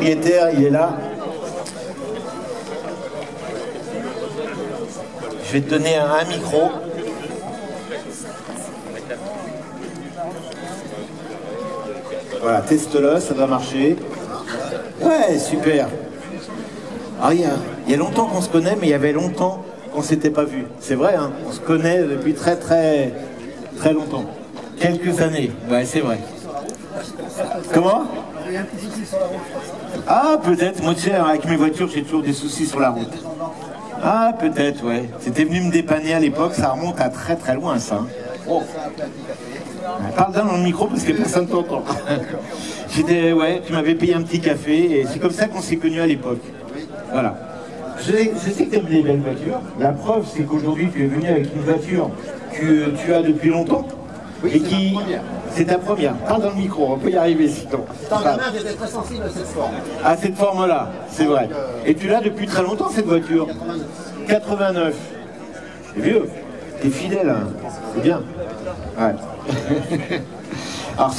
propriétaire, il est là. Je vais te donner un micro. Voilà, teste-le, ça doit marcher. Ouais, super. Ah, il y a longtemps qu'on se connaît, mais il y avait longtemps qu'on ne s'était pas vu. C'est vrai, hein, on se connaît depuis très longtemps. Quelques années, ouais, c'est vrai. Comment? Ah, peut-être. Moi, tu sais, avec mes voitures, j'ai toujours des soucis sur la route. Ah, peut-être, ouais. C'était venu me dépanner à l'époque, ça remonte à très loin, ça. Oh. Parle dans le micro parce que personne ne t'entend. Ouais, tu m'avais payé un petit café et c'est comme ça qu'on s'est connus à l'époque. Voilà. Je sais que tu aimes des belles voitures. La preuve, c'est qu'aujourd'hui, tu es venu avec une voiture que tu as depuis longtemps. Oui, et qui... C'est ta première. Parle dans le micro, on peut y arriver sinon. Dans la main, j'étais très sensible à cette forme. À cette forme-là, c'est vrai. Et tu l'as depuis très longtemps, cette voiture? 89. C'est vieux. T'es fidèle, hein. C'est bien. Ouais. Alors,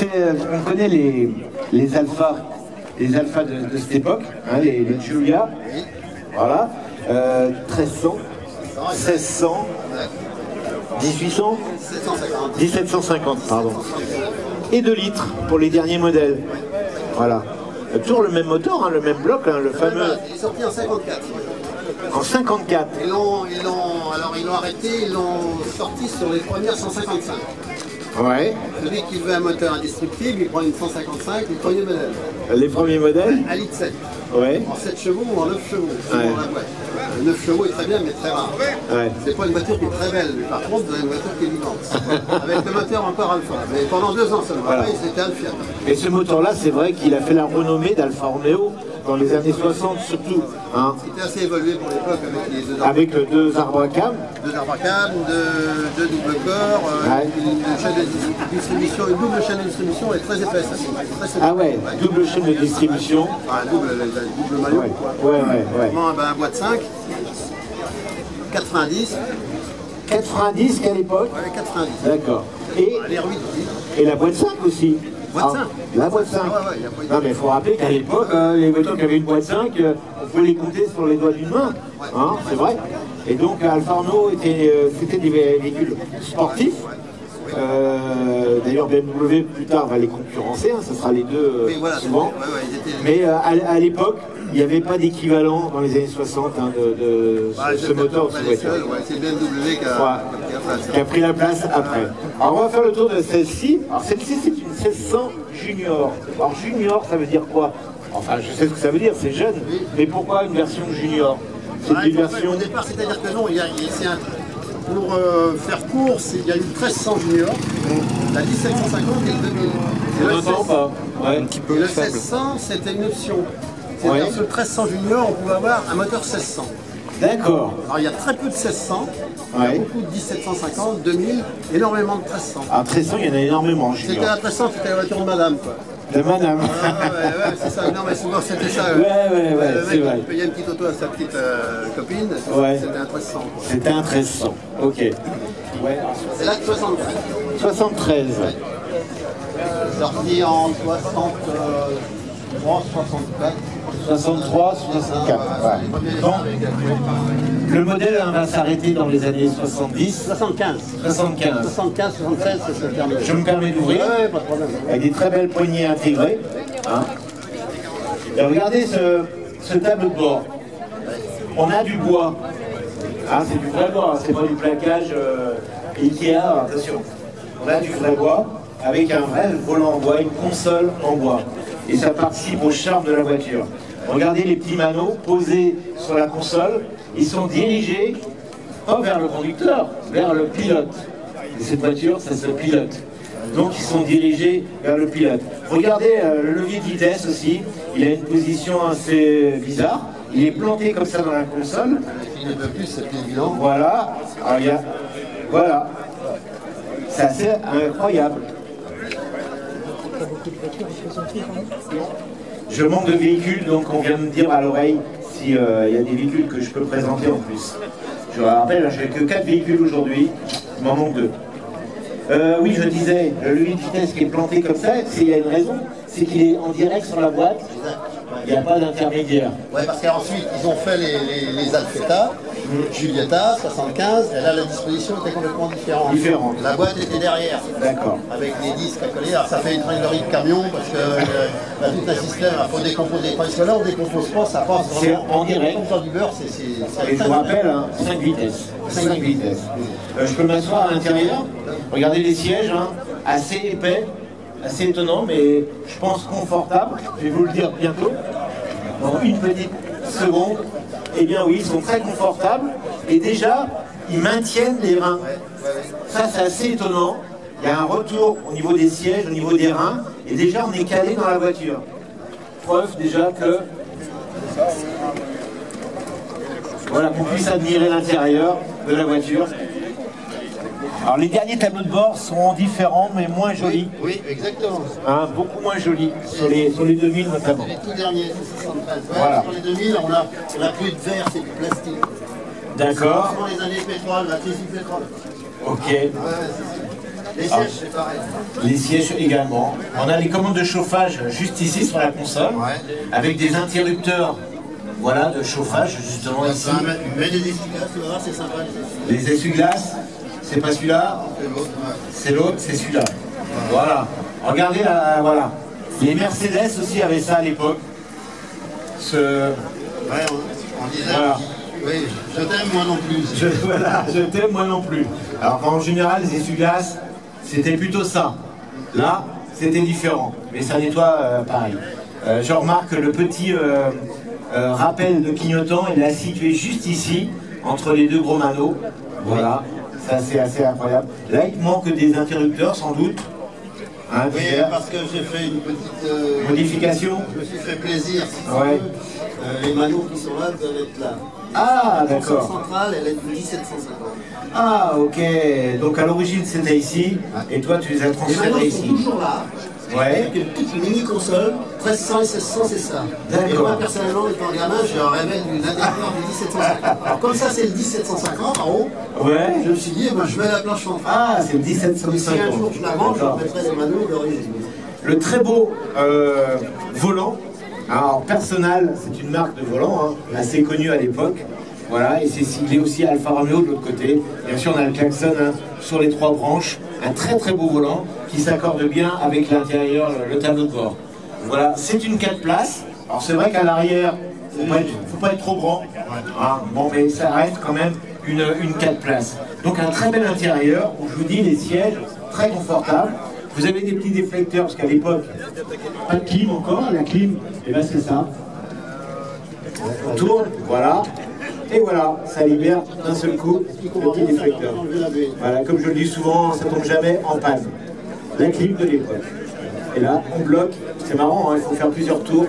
on connaît les alphas de cette époque, hein, les Giulia. Voilà. 1300, 1600. 1800 1750, pardon. Et 2 litres pour les derniers modèles. Voilà. Toujours le même moteur, hein, le même bloc, hein, le fameux. Il est sorti en 54. En 54. Ils l'ont arrêté, ils l'ont sorti sur les premières 155. Ouais. Celui qui veut un moteur indestructible, il prend une 155, le premier modèle. Les premiers modèles? 1,7 litre. Ouais. En 7 chevaux ou en 9 chevaux. Ouais. La boîte. Le 9 chevaux est très bien, mais très rare. Ouais. C'est pas une voiture qui est très belle, mais par contre, vous avez une voiture qui est vivante. Avec le moteur encore Alfa. Mais pendant 2 ans seulement. Voilà. Après, c'était Alfa. Et ce moteur-là, c'est vrai qu'il a fait la renommée d'Alfa Romeo dans les années 60 surtout. Hein. C'était assez évolué pour l'époque avec les deux arbres à cam. 2 arbres à cam, 2 double corps, une chaîne de distribution, une double chaîne de distribution est très épaisse. Ah ouais, double chaîne de distribution. Un double maillot. Ouais. Un boîte 5, 90. 90 qu'à l'époque? Ouais, 90. D'accord. Et la boîte 5 aussi. Boîte 5. La boîte 5. Non mais il faut rappeler qu'à l'époque, les voitures qui avaient une boîte 5, on pouvait les compter sur les doigts d'une main. Hein, c'est vrai. Et donc Alfa Romeo c'était des véhicules sportifs. D'ailleurs BMW plus tard va les concurrencer, hein, ce sera les deux souvent. Mais à l'époque, il n'y avait pas d'équivalent dans les années 60 hein, de ce moteur de voiture. C'est BMW qui a pris la place après. Alors on va faire le tour de celle-ci. Alors celle-ci c'est une 1600 Junior. Alors Junior ça veut dire quoi? Enfin je sais ce que ça veut dire, c'est jeune. Mais pourquoi une version Junior? C'est une version... Au départ c'est-à-dire que non, pour faire course, il y a eu 1300 Junior, la 1750 et le 2000. On n'entend pas. Ouais, un petit peu le 1600 c'était une option. C'est-à-dire sur le 1300 Junior, on pouvait avoir un moteur 1600. D'accord. Alors il y a très peu de 1600, il y a beaucoup de 1750, 2000, énormément de 1300. Ah, 1300, il y en a énormément. C'était la 1300, c'était la voiture de madame, quoi. De madame. Ouais, c'est ça. Non, mais souvent c'était ça. Ouais, c'est vrai. Il payait une petite auto à sa petite copine, c'était un 1300. C'était un 1300, ok. Ouais. C'est là que 73. 73. Sorti en 63, 64. 63, 64. Ouais. Donc, le modèle hein, va s'arrêter dans les années 70. 75. 75. 75, 76, c'est le terme. Je me permets d'ouvrir. Ouais, pas de problème. Avec des très belles poignées intégrées. Hein. Et regardez ce tableau de bord. On a du bois. Hein, c'est du vrai bois, hein, c'est pas du plaquage Ikea, attention. On a du vrai bois avec un vrai volant en bois, une console en bois. Et ça participe au charme de la voiture. Regardez les petits manos posés sur la console, ils sont dirigés pas vers le conducteur, vers le pilote. Et cette voiture, ça se pilote. Donc ils sont dirigés vers le pilote. Regardez le levier de vitesse aussi, il a une position assez bizarre. Il est planté comme ça dans la console. Voilà. Alors, voilà. C'est assez incroyable. Je manque de véhicules, donc on vient de me dire à l'oreille s'il y a des véhicules que je peux présenter en plus. Je rappelle, je n'ai que 4 véhicules aujourd'hui, il m'en manque 2. Oui, je disais, le levier de vitesse qui est planté comme ça, il y a une raison, c'est qu'il est en direct sur la boîte. il n'y a pas d'intermédiaire. Ouais, parce qu'ensuite, ils ont fait les Alfetta, Giulietta, 75, et là, la disposition était complètement différente. Différente. La boîte était derrière. D'accord. Avec les disques à coller. Alors, ça fait une tringlerie de camion, parce que là, tout un système, il faut décomposer. Parce que là, on ne décompose pas, ça passe vraiment. C'est en direct. Comme sur du beurre, c'est Et je vous rappelle, hein, 5 vitesses. 5 vitesses. Je peux m'asseoir à l'intérieur. Regardez les sièges, hein, assez épais, assez étonnant, mais je pense confortable. Je vais vous le dire bientôt. Dans une petite seconde. Eh bien oui, ils sont très confortables et déjà, ils maintiennent les reins. Ça, c'est assez étonnant. Il y a un retour au niveau des sièges, au niveau des reins, et déjà, on est calé dans la voiture. Preuve déjà que... Voilà, qu'on puisse admirer l'intérieur de la voiture. Alors, les derniers tableaux de bord seront différents, mais moins jolis. Oui, exactement. Hein, beaucoup moins jolis, sur les 2000 notamment. Les tout derniers, c'est 73. Ouais, Voilà. sur les 2000, on a plus de verre, c'est du plastique. D'accord. Sur les années pétrole, la crise du pétrole. Ok. Ouais, les sièges, c'est pareil. Les sièges également. On a les commandes de chauffage juste ici sur la console, avec des interrupteurs, voilà, de chauffage justement ici. Mais des essuie-glaces, tu vas voir, c'est sympa. Les essuie-glaces, c'est pas celui-là, c'est l'autre, c'est celui-là. Voilà. Regardez là, voilà. Les Mercedes aussi avaient ça à l'époque. Ouais, on disait, Voilà. oui, je t'aime moi non plus. Voilà, je t'aime moi non plus. Alors qu'en général, les essuie-glaces, c'était plutôt ça. Là, c'était différent, mais ça nettoie pareil. Je remarque le petit rappel de clignotant, il l'a situé juste ici, entre les deux gros manos. Voilà, ça c'est assez incroyable. Là, il manque des interrupteurs sans doute. Hein, Oui, Pierre, parce que j'ai fait une petite modification. je me suis fait plaisir. Si tu Ouais. veux. Les manos qui sont là doivent être là. Ah, La console d'accord. centrale, elle est de 1750. Ah, ok. Donc à l'origine, c'était ici, et toi, tu les as Les transférés manos sont ici. toujours là. Ouais. Avec une petite mini console, 1300 et 1600, c'est ça. D'accord. Et moi, personnellement, étant gamin, je révèle une intérieur du 1750. Alors, comme ça, c'est le 1750 en haut, Ouais. je me suis dit, eh ben, je mets la planche centrale. Ah, c'est le Et si un 1750. jour je la vends, je D'accord. remettrai les manos d'origine. Le très beau volant, alors Personnal, c'est une marque de volant hein, assez connue à l'époque. Voilà, et c'est siglé aussi Alfa Romeo de l'autre côté. Bien sûr, on a le klaxon hein, sur les 3 branches. Un très très beau volant qui s'accorde bien avec l'intérieur, le tableau de bord. Voilà, c'est une 4 places. Alors c'est vrai qu'à l'arrière, faut pas être trop grand. Hein, bon, mais ça reste quand même une 4 places. Donc un très bel intérieur, où je vous dis, les sièges très confortables. Vous avez des petits déflecteurs, parce qu'à l'époque, pas de clim encore, la clim, et bien c'est ça. On tourne, voilà. Et voilà, ça libère d'un seul coup le petit déflecteur. Voilà, comme je le dis souvent, ça tombe jamais en panne. La clim de l'époque. Et là, on bloque. C'est marrant, hein, il faut faire plusieurs tours.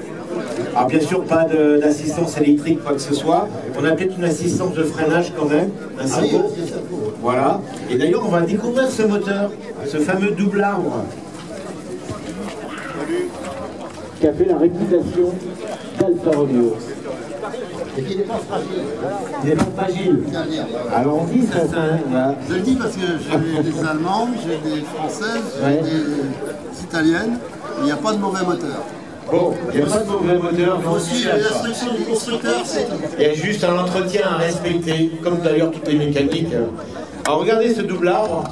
Alors bien sûr, pas d'assistance électrique, quoi que ce soit. On a peut-être une assistance de freinage quand même, un servo. Voilà. Et d'ailleurs, on va découvrir ce moteur, ce fameux double arbre, qui a fait la réputation d'Alfa Romeo. Et qu'il n'est pas fragile. Il n'est pas fragile. Alors on dit ça, voilà. Je le dis parce que j'ai des Allemandes, j'ai des Françaises, j'ai Ouais. des Italiennes. Il n'y a pas de mauvais moteur. Bon, il n'y a pas de mauvais moteur, Il non, faut suivre c'est les ça. instructions du constructeur, c'est tout. Il y a juste un entretien à respecter, comme d'ailleurs toutes les mécaniques. Alors regardez ce double arbre.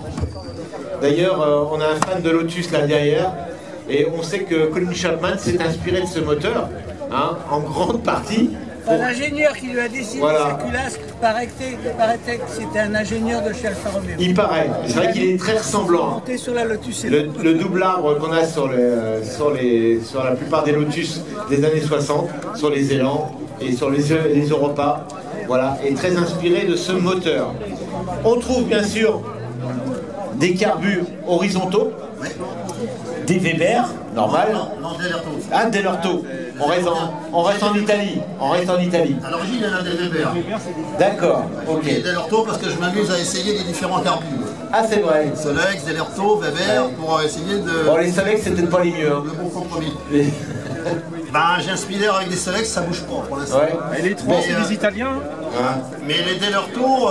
D'ailleurs, on a un fan de Lotus là derrière. Et on sait que Colin Chapman s'est inspiré de ce moteur, hein, en grande partie. Enfin, l'ingénieur qui lui a dessiné Voilà. sa culasse paraît que c'était un ingénieur de chez Alfa Romeo. Il paraît. C'est vrai qu'il est très ressemblant. Monté sur la Lotus Le double arbre qu'on a sur la plupart des Lotus des années 60, sur les élans et sur les Europa, voilà, est très inspiré de ce moteur. On trouve bien sûr des carbus horizontaux, des Weber, normal. Non, je l'ai retrouvé. Ah, Delorto. On reste en Italie. On reste en Italie. À l'origine, elle a des Weber. D'accord, ok. Et Delorto parce que je m'amuse à essayer les différents carbures. Ah, c'est vrai. Solex, Delorto, Weber, pour essayer de... Bon, les Solex, c'est peut-être pas les mieux. Hein. Le bon compromis. Les- Ben, j'ai un speeder avec des Solex, ça bouge pas pour l'instant. Ouais. Et les trois, c'est des Italiens. Mais les Delorto,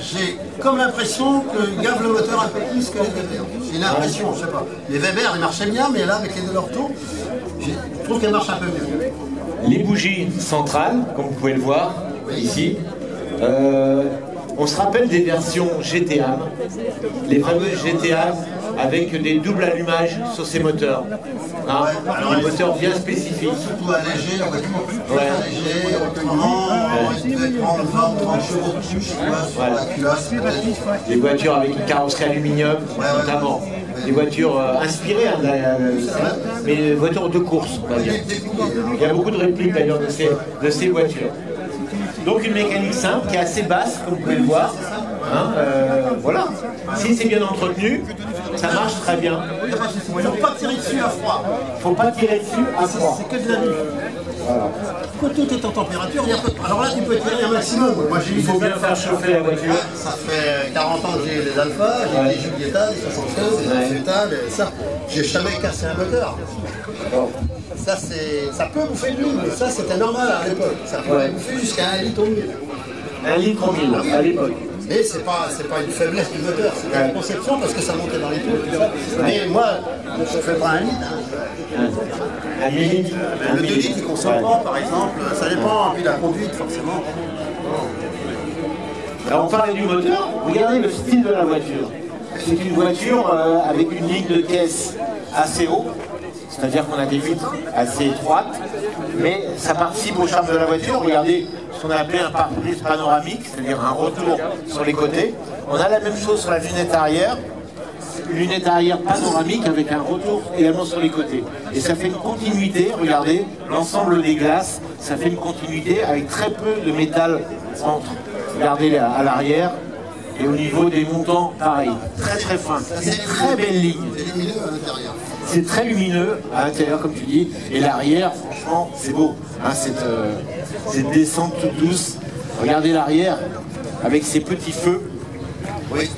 j'ai comme l'impression qu'ils gavent le moteur un peu plus que les Weber. J'ai l'impression, je sais pas. Les Weber, ils marchaient bien, mais là, avec les Delorto, je trouve qu'elle marche un peu mieux. Les bougies centrales, comme vous pouvez le voir ici. On se rappelle des versions GTA, les fameuses GTA avec des doubles allumages sur ces moteurs. Hein, des moteurs bien spécifiques. Surtout allégé, la voiture plus allégée, autrement, il devait prendre 20-30 chevaux de plus, sur la culasse. Des voitures avec une carrosserie aluminium, notamment. Des voitures inspirées, hein, mais des voitures de course, on va dire. Il y a beaucoup de répliques d'ailleurs de ces voitures. Donc une mécanique simple qui est assez basse, comme vous pouvez le voir. Hein, voilà. Si c'est bien entretenu, ça marche très bien. Il ne faut pas tirer dessus à froid. Il ne faut pas tirer dessus à froid. C'est que de la nuit. Voilà. Quand tout est en température, il y a peu de... Alors là, tu peux tirer un maximum. Moi, il faut bien faire chauffer la voiture. Ça fait 40 ans que j'ai les Alpha, j'ai des Giulietta, des 76, des Alfetta, ça. J'ai jamais cassé un moteur. Ça, ça peut bouffer de l'huile, mais ça, c'était normal à l'époque. Ça pouvait bouffer jusqu'à 1 litre au 1000. 1 litre au 1000 à l'époque. Mais c'est pas une faiblesse du moteur, c'est une conception parce que ça montait dans les tours. Mais moi, je ne fais pas 1 litre. Hein. 1 litre. Le 2 litres, il consomme pas, par exemple. Ça dépend, puis la conduite, forcément. Alors, on parlait du moteur, regardez le style de la voiture. C'est une voiture avec une ligne de caisse assez haut, c'est-à-dire qu'on a des vitres assez étroites, mais ça participe au charme de la voiture. Regardez ce qu'on a appelé un pare-brise panoramique, c'est-à-dire un retour sur les côtés. On a la même chose sur la lunette arrière, une lunette arrière panoramique avec un retour également sur les côtés. Et ça fait une continuité, regardez, l'ensemble des glaces, ça fait une continuité avec très peu de métal entre. Regardez à l'arrière. Et au niveau des montants, pareil, très très fin. C'est une très belle ligne. C'est lumineux à l'intérieur. C'est très lumineux à l'intérieur, comme tu dis. Et l'arrière, franchement, c'est beau. Hein, cette descente toute douce. Regardez l'arrière, avec ses petits feux. Oui.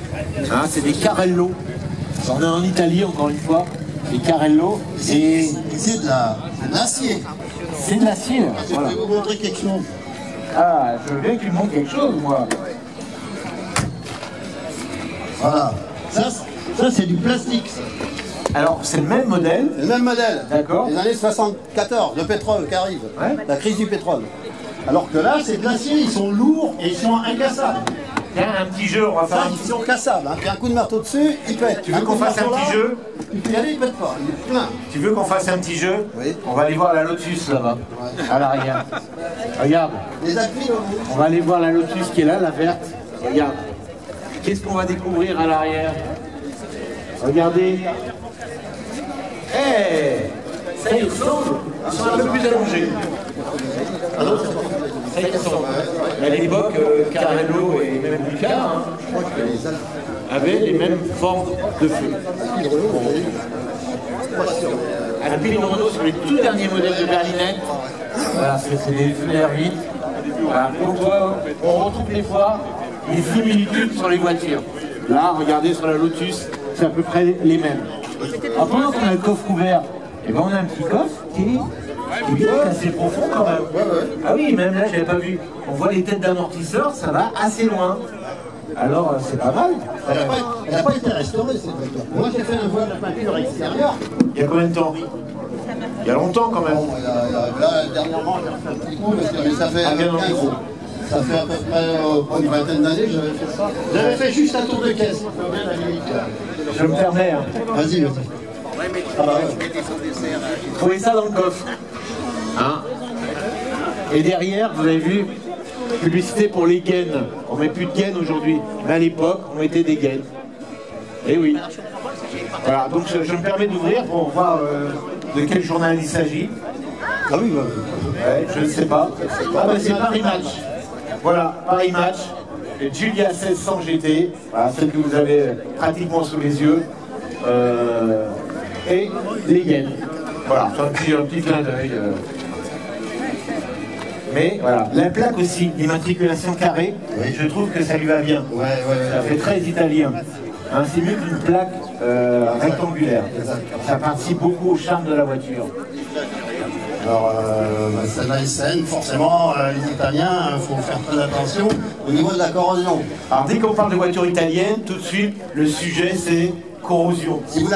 Hein, c'est des Carrello. On est en Italie, encore une fois. Des Carrello. Et c'est de l'acier. C'est de l'acier. Voilà. Je vais vous montrer quelque chose. Ah, je veux bien que tu me montres quelque chose, moi. Voilà. Ça c'est du plastique. Alors, c'est le même modèle. C'est le même modèle. D'accord. Les années 74, le pétrole qui arrive. Ouais. La crise du pétrole. Alors que là, c'est de l'acier, ils sont lourds et ils sont incassables. Tiens, un petit jeu, on va faire Ça, ils sont cassables. Hein. Puis un coup de marteau dessus, il pète. Tu veux qu'on fasse un petit jeu? Tu peux y aller, il pète pas. Il est plein. Tu veux qu'on fasse un petit jeu? Oui. On va aller voir la Lotus là-bas, à l'arrière. Regarde, Les appuis, on va aller voir la Lotus qui est là, la verte. Regarde. Qu'est-ce qu'on va découvrir à l'arrière? Regardez. Hey, ça y ressemble. Ils sont un peu plus allongés. Ah non, ça y ressemble. À l'époque, Carrello et même Lucas avaient les mêmes formes de feu. Alpine Renault sur les tout derniers modèles de berlinette. Voilà, c'est des feux d'air vite. Voilà, on retrouve des fois des similitudes sur les voitures. Là, regardez sur la Lotus, c'est à peu près les mêmes. Alors, pendant qu'on a le coffre ouvert, eh ben, on a un petit coffre qui est assez profond quand même. Ah oui, même là, je n'avais pas vu. On voit les têtes d'amortisseurs, ça va assez loin. Alors, c'est pas mal. Elle n'a pas été restaurée, cette voiture. Moi, j'ai fait un voile de peinture extérieure. Il y a combien de temps? Il y a longtemps quand même. Bon, là, dernièrement, j'ai refait un petit coup, parce que ça fait, ça fait à peu près une vingtaine d'années que j'avais fait ça. J'avais fait juste un tour de caisse. Je me permets. Hein. Vas-y, vas-y. Ah bah ouais. Trouvez ça dans le coffre. Hein? Et derrière, vous avez vu, publicité pour les gaines. On met plus de gaines aujourd'hui. Mais à l'époque, on mettait des gaines. Et oui. Voilà, donc je me permets d'ouvrir pour voir de quel journal il s'agit. Ah oui, ouais, je ne sais pas. Ah ben c'est Paris Match. Voilà, Paris Match. Et Giulia 1600 GT, voilà, celle que vous avez pratiquement sous les yeux. Et les gaines. Voilà, c'est un petit clin d'œil. Mais voilà, la plaque aussi, l'immatriculation carrée, je trouve que ça lui va bien. Ça fait très italien. Hein, c'est mieux qu'une plaque rectangulaire. Ça participe beaucoup au charme de la voiture. Alors, c'est la SN, forcément, les Italiens, il faut faire très attention au niveau de la corrosion. Alors, dès qu'on parle de voiture italienne, tout de suite, le sujet c'est corrosion. Si vous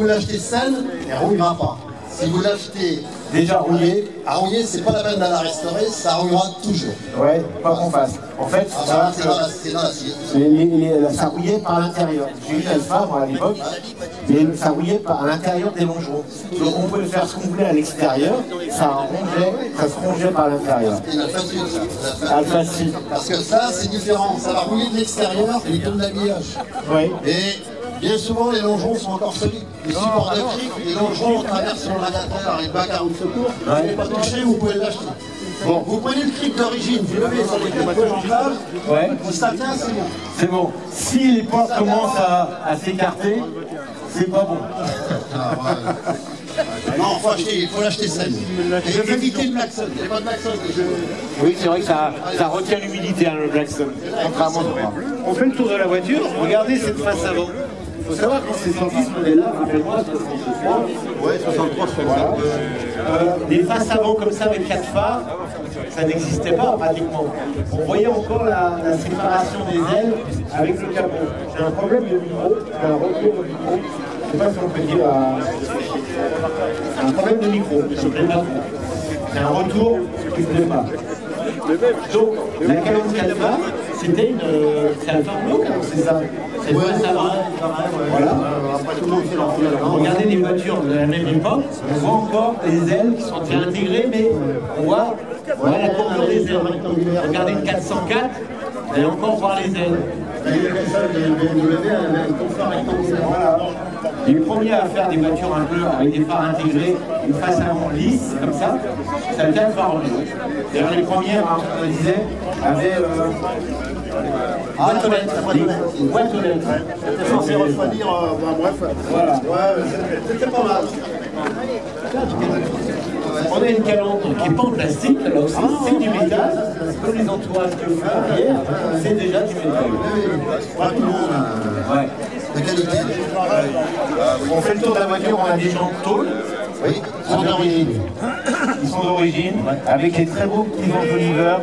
l'achetez saine, elle ne rouillera pas. si vous l'achetez déjà rouillé, à rouiller, c'est pas la peine d'aller la restaurer, ça rouillera toujours. ouais, pas qu'on fasse. En fait, Ah, c'est dans l'acier. ça rouillait par l'intérieur. J'ai eu une Alpha, moi, à l'époque, mais ça rouillait à l'intérieur des longerons. Donc on pouvait faire ce qu'on voulait à l'extérieur, ça se rongeait par l'intérieur. C'est une Alpha Sud, ça. Alpha Sud. Parce que ça, c'est différent. Ça va rouiller de l'extérieur et comme d'habillage. Oui. Et bien souvent, les longerons sont encore solides. Les supports de cric, les longerons traversent le radiateur et le bac à roue de secours. Vous n'avez pas touché, vous pouvez l'acheter. Bon, vous prenez le cric d'origine, vous levez sur les 4 gonflables, Ouais. ça tient, c'est bon. C'est bon. Si les portes commencent à s'écarter, c'est pas bon. Non, il faut l'acheter sec. Et éviter le Blackson. Il n'y a pas de Blackson. Oui, c'est vrai que ça retient l'humidité, hein, le Blackstone. Contrairement à moi. On fait le tour de la voiture. Regardez cette face avant. Il faut savoir quand c'est sorti ce modèle-là, rappelle-moi, 63. Ouais, 63, Voilà. Des faces avant comme ça avec 4 phares, ça n'existait pas pratiquement. On voyait encore la séparation des ailes avec le capot. J'ai un problème de micro, j'ai un retour de micro. Je ne sais pas si on peut dire un problème de micro, je ne plaît pas trop. C'est un retour qui ne plaît pas. Donc, la 44 phares, c'était c'est un fardeau, c'est ça. C'est vrai, ça va. Voilà. Regardez les voitures de la même époque, on voit encore les ailes qui sont déjà intégrées, mais on voit la courbure des ailes. Regardez une 404, vous allez encore voir les ailes. Voilà. Les premiers à faire des voitures un peu avec des phares intégrés, une face avant lisse, comme ça a été un phare en haut. D'ailleurs, les premières, on le disait, avaient boîte aux lettres. C'était censé refroidir, bref. Voilà. Ouais, c'était pas mal. On a une calandre qui n'est pas en plastique, là aussi, c'est du métal, comme les entourages que vous faites hier, c'est déjà du métal. Ouais. De qualité. On fait le tour de la voiture, on a des jantes tôle. Oui. Ils sont d'origine. Ils sont d'origine, avec les très beaux petits enjoliveurs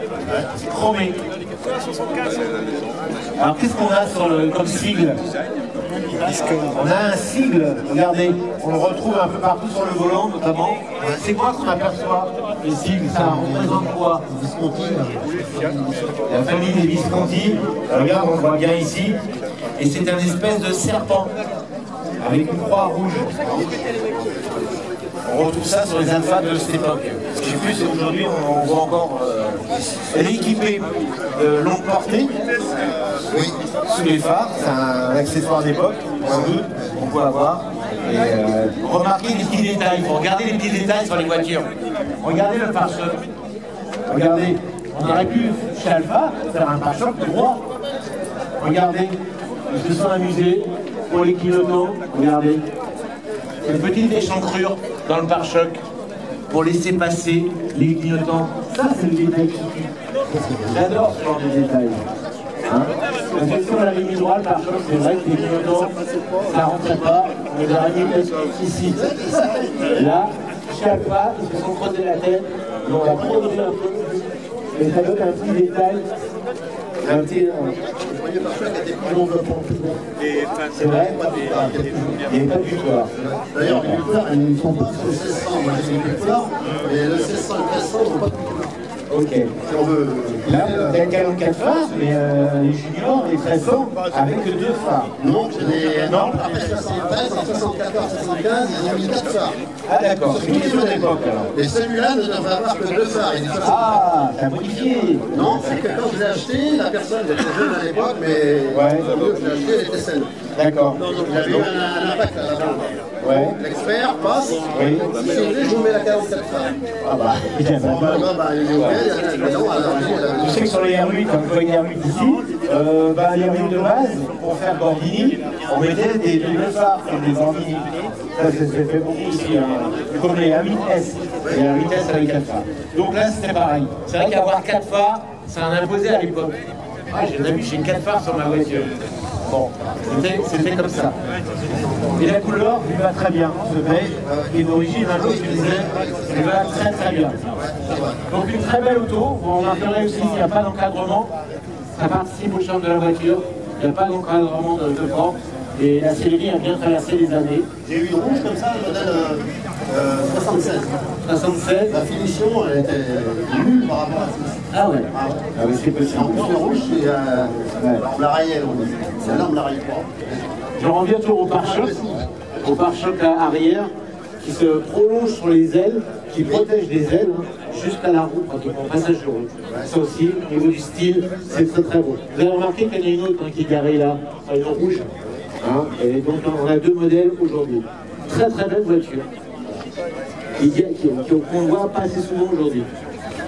chromés. Alors qu'est-ce qu'on a comme sigle? On a un sigle, regardez, on le retrouve un peu partout sur le volant notamment. C'est quoi qu'on aperçoit? Le sigle, ça représente quoi? La famille des Visconti, regarde, on le voit bien ici, et c'est un espèce de serpent avec une croix rouge. On retrouve ça sur les Alphas de cette époque. Ce qui est plus, c'est aujourd'hui, on voit encore. Elle est équipée de longue portée, oui, sous les phares. C'est un accessoire d'époque, sans doute, qu'on peut avoir. Et remarquez les petits détails. Il faut regarder les petits détails sur les voitures. Regardez le pare-choc. Regardez, on aurait pu, chez Alpha, faire un pare-choc droit. Regardez, ils se sont amusés pour les clignotants. Regardez. Une petite échancrure dans le pare-choc pour laisser passer les clignotants. Ça, c'est le détail qui tue. J'adore ce genre de détails. Hein, la question à la ligne droite, le pare-choc, c'est vrai que les clignotants, ça ne rentrait pas. On les aurait mis ici. Là, chez Alpha, ils se sont creusés la tête. On va prolonger un peu. Et ça donne un petit détail. Un petit. C'est vrai, il n'y avait pas du tout là. D'ailleurs, les culteurs, ils ne sont pas sur le 1600. Moi, j'ai des culteurs, mais le 1600 et le 1300 n'ont pas de culteurs. Ok. Si on veut. Là, il y a 44 phares, mais les juniors, les 1300, avec 2 phares. Non, j'ai des. Non, après 73, en 74, 75, ils ont mis 4 phares. Ah d'accord, c'est une question d'époque alors. Et celui-là ne devrait avoir que 2 phares. Ah, t'as modifié. Non, c'est que quand je l'ai acheté, la personne était jeune à l'époque, mais ouais. je l'ai acheté, elle était saine. D'accord. Il avait eu un impact là-bas. Ouais. L'expert passe. Oui. Si vous voulez, je vous mets la 44 phares. Ah bah, il y en a. Bon, bah, il est OK, il y a raison. Je sais que sur les R8, comme vous voyez les R8 ici, les R8 de base, pour faire Gordini, on mettait des 2 phares comme des Gordini. Ça, c'est fait beaucoup ici, hein. Comme les R8S. Les R8S avec 4 phares. Donc là, c'était pareil. C'est vrai qu'avoir 4 phares, ça en imposait à l'époque. Ah, j'ai 4 phares sur ma voiture. Bon, c'était comme ça. Et la couleur lui va très bien, ce beige, qui est d'origine, un jour tu disais, lui va très très bien. Donc une très belle auto, vous remarquerez aussi qu'il n'y a pas d'encadrement, ça participe au charme de la voiture, il n'y a pas d'encadrement de porte, Et la Céleri a bien traversé les années. J'ai eu une rouge comme ça, le modèle 76. 76. La finition, elle était nulle par rapport à celle-ci. Ah ouais. Ah ouais. Ah ouais, c'est possible. En plus, le rouge, c'est on la raillait, celle-là, on ne la raille pas. Je reviens toujours au pare-choc arrière qui se prolonge sur les ailes, qui protège les ailes jusqu'à la roue pratiquement, passage de route. Ça aussi, au niveau du style, c'est très très beau. Vous avez remarqué qu'il y en a une autre qui est garée là, une rouge. Hein, et donc on a deux modèles aujourd'hui. Très très belle voiture. Qu'on ne voit pas assez souvent aujourd'hui.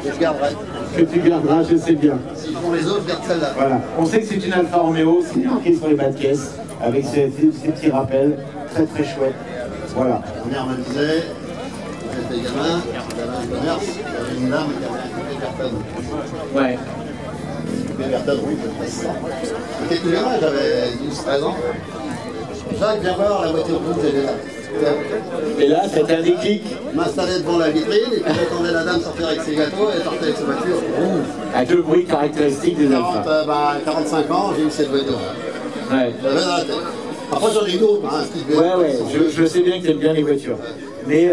Que je garderai. Que tu garderas, je sais bien. Si pour les autres, je garde celle-là. Voilà. On sait que c'est une Alfa Romeo, c'est marqué sur les bas de caisse, avec ces petits rappels, très très chouettes. Voilà. On est harmonisé, j'étais gamin, j'avais un commerce, j'avais une dame qui avait un coupé Berton. Ouais. Coupé Berton, oui, j'étais tout gamin, j'avais 12-13 ans. Jacques, viens voir la voiture rouge, elle est là. Et là, c'était un déclic. Je m'installais devant la vitrine et puis j'attendais la dame sortir avec ses gâteaux et sortait avec sa voiture. Avec le bruit caractéristique des Alfa. 45 ans, j'ai eu cette voiture. Ouais. J'avais dans la tête. Après, j'en ai une autre, hein, Ouais, je sais bien que tu aimes bien les voitures. Mais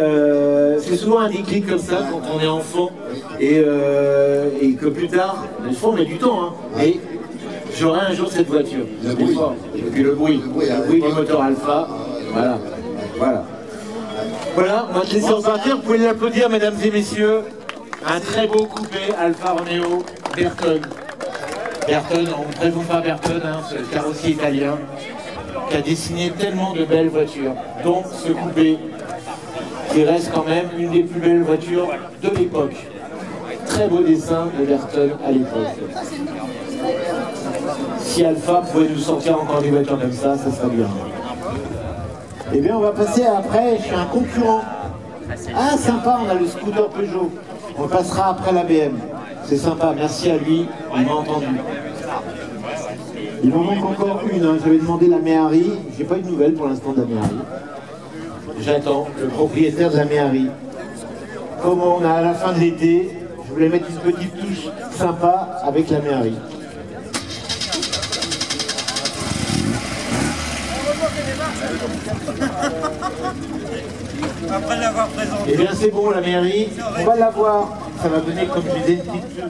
c'est souvent un déclic comme ça quand on est enfant et que plus tard, des fois on met du temps, hein, et j'aurai un jour cette voiture. Le bruit. Et puis le bruit du moteur Alfa. Voilà. Voilà, on va te laisser repartir. Vous pouvez l'applaudir, mesdames et messieurs. Un très beau coupé Alfa Romeo Berton. Berton, on ne présente pas Berton, hein, c'est le carrossier italien qui a dessiné tellement de belles voitures, dont ce coupé qui reste quand même une des plus belles voitures de l'époque. Très beau dessin de Berton à l'époque. Si Alfa pouvait nous sortir encore des voitures comme ça serait bien. Eh bien, on va passer après chez un concurrent. Ah, sympa, on a le scooter Peugeot. On passera après la BM. C'est sympa, merci à lui, il m'a entendu. Il m'en manque encore une, hein. J'avais demandé la Méhari, j'ai pas eu de nouvelles pour l'instant de la Méhari. J'attends le propriétaire de la Méhari. Comme on a à la fin de l'été, je voulais mettre une petite touche sympa avec la Méhari. Après l'avoir présenté. Eh bien c'est bon la Méhari, on va la voir. Ça va donner comme je disais une petite touche.